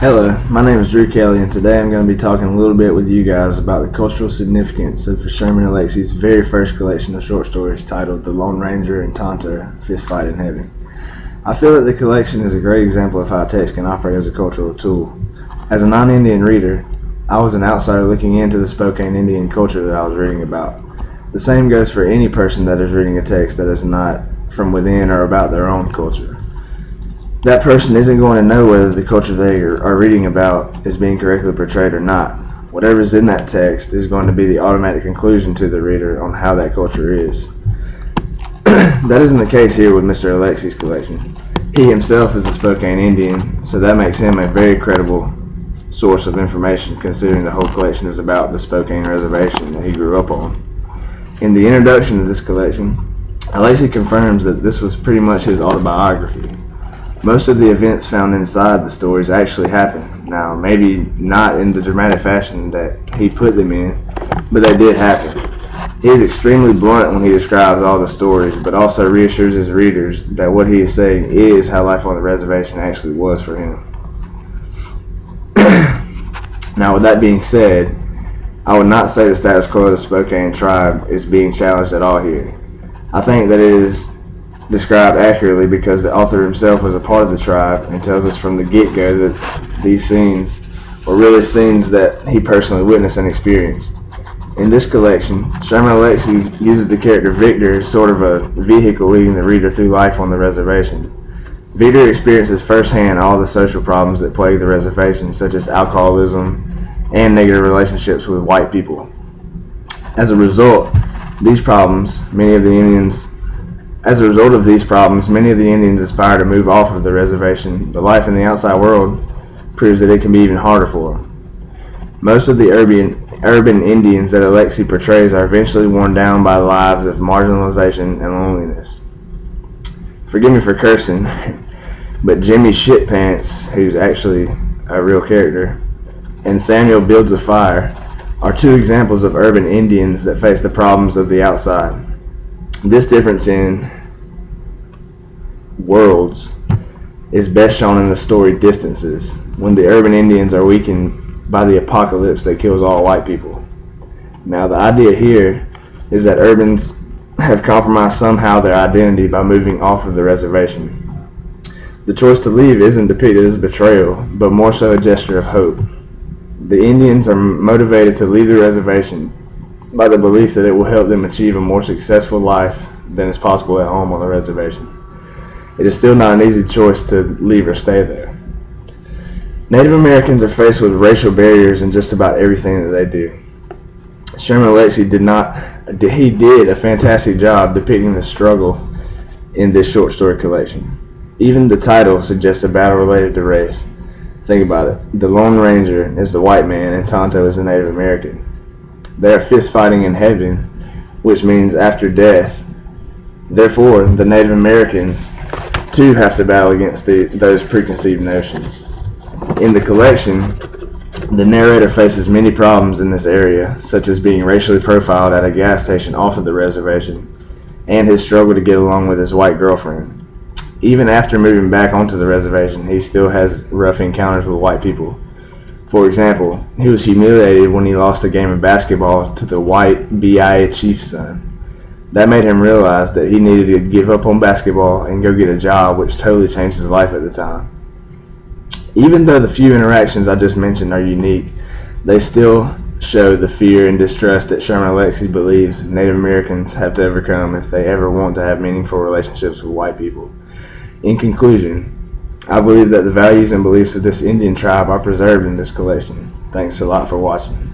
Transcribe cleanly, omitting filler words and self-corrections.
Hello, my name is Drew Kelly, and today I'm going to be talking a little bit with you guys about the cultural significance of Sherman Alexie's very first collection of short stories titled The Lone Ranger and Tonto, Fistfight in Heaven. I feel that the collection is a great example of how text can operate as a cultural tool. As a non-Indian reader, I was an outsider looking into the Spokane Indian culture that I was reading about. The same goes for any person that is reading a text that is not from within or about their own culture. That person isn't going to know whether the culture they are reading about is being correctly portrayed or not. Whatever's in that text is going to be the automatic conclusion to the reader on how that culture is. That isn't the case here with Mr. Alexie's collection. He himself is a Spokane Indian, so that makes him a very credible source of information, considering the whole collection is about the Spokane Reservation that he grew up on. In the introduction of this collection, Alexie confirms that this was pretty much his autobiography. Most of the events found inside the stories actually happened. Now, maybe not in the dramatic fashion that he put them in, but they did happen. He is extremely blunt when he describes all the stories, but also reassures his readers that what he is saying is how life on the reservation actually was for him. Now, with that being said, I would not say the status quo of the Spokane tribe is being challenged at all here. I think that it is described accurately because the author himself was a part of the tribe and tells us from the get-go that these scenes were really scenes that he personally witnessed and experienced. In this collection, Sherman Alexie uses the character Victor as sort of a vehicle leading the reader through life on the reservation. Victor experiences firsthand all the social problems that plague the reservation, such as alcoholism and negative relationships with white people. As a result of these problems, many of the Indians aspire to move off of the reservation, but life in the outside world proves that it can be even harder for them. Most of the urban Indians that Alexie portrays are eventually worn down by lives of marginalization and loneliness. Forgive me for cursing, but Jimmy Shitpants, who's actually a real character, and Samuel Builds a Fire are two examples of urban Indians that face the problems of the outside. This difference in worlds is best shown in the story Distances, when the urban Indians are weakened by the apocalypse that kills all white people. Now, the idea here is that urbans have compromised somehow their identity by moving off of the reservation. The choice to leave isn't depicted as betrayal, but more so a gesture of hope. The Indians are motivated to leave the reservation by the belief that it will help them achieve a more successful life than is possible at home on the reservation. It is still not an easy choice to leave or stay there. Native Americans are faced with racial barriers in just about everything that they do. Sherman Alexie did a fantastic job depicting the struggle in this short story collection. Even the title suggests a battle related to race. Think about it. The Lone Ranger is the white man and Tonto is the Native American. They are fist fighting in heaven, which means after death. Therefore, the Native Americans too have to battle against those preconceived notions. In the collection, the narrator faces many problems in this area, such as being racially profiled at a gas station off of the reservation, and his struggle to get along with his white girlfriend. Even after moving back onto the reservation, he still has rough encounters with white people. For example, he was humiliated when he lost a game of basketball to the white BIA chief's son. That made him realize that he needed to give up on basketball and go get a job, which totally changed his life at the time. Even though the few interactions I just mentioned are unique, they still show the fear and distrust that Sherman Alexie believes Native Americans have to overcome if they ever want to have meaningful relationships with white people. In conclusion, I believe that the values and beliefs of this Indian tribe are preserved in this collection. Thanks a lot for watching.